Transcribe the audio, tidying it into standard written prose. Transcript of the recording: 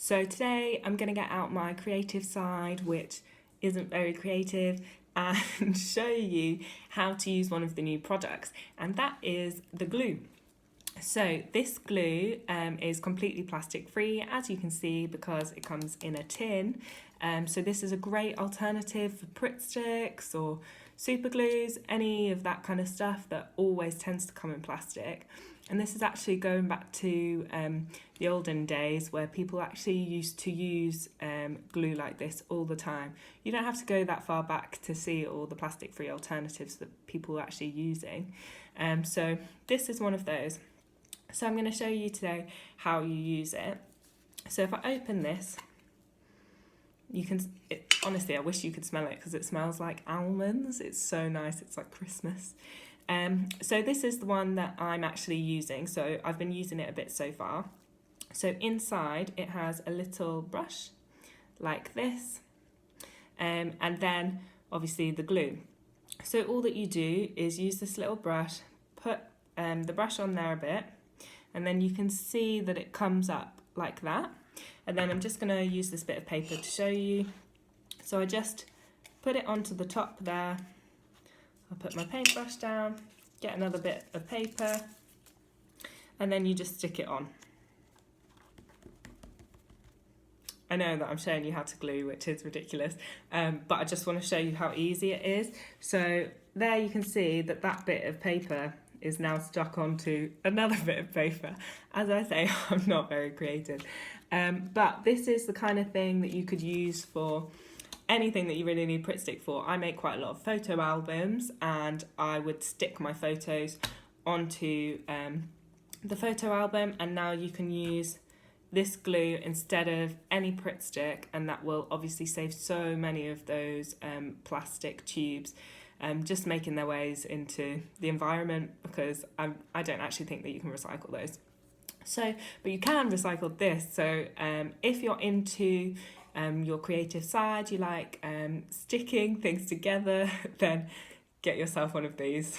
So today I'm going to get out my creative side, which isn't very creative, and show you how to use one of the new products, and that is the glue. So this glue is completely plastic free, as you can see, because it comes in a tin. So this is a great alternative for pritt sticks or super glues, any of that kind of stuff that always tends to come in plastic. And this is actually going back to the olden days where people actually used to use glue like this all the time. You don't have to go that far back to see all the plastic free alternatives that people are actually using. So this is one of those. So I'm going to show you today how you use it. So if I open this, you can, honestly, I wish you could smell it because it smells like almonds. It's so nice. It's like Christmas. So this is the one that I'm actually using. So I've been using it a bit so far. So inside it has a little brush like this. And then obviously the glue. So all that you do is use this little brush, put the brush on there a bit, and then you can see that it comes up like that. And then I'm just going to use this bit of paper to show you. So I just put it onto the top there. I'll put my paintbrush down, get another bit of paper, and then you just stick it on. I know that I'm showing you how to glue, which is ridiculous, but I just want to show you how easy it is. So there you can see that that bit of paper is now stuck onto another bit of paper. As I say, I'm not very creative. But this is the kind of thing that you could use for anything that you really need pritt stick for. I make quite a lot of photo albums, and I would stick my photos onto the photo album, and now you can use this glue instead of any pritt stick, and that will obviously save so many of those plastic tubes just making their ways into the environment, because I don't actually think that you can recycle those. So, but you can recycle this. So if you're into your creative side, you like sticking things together, then get yourself one of these.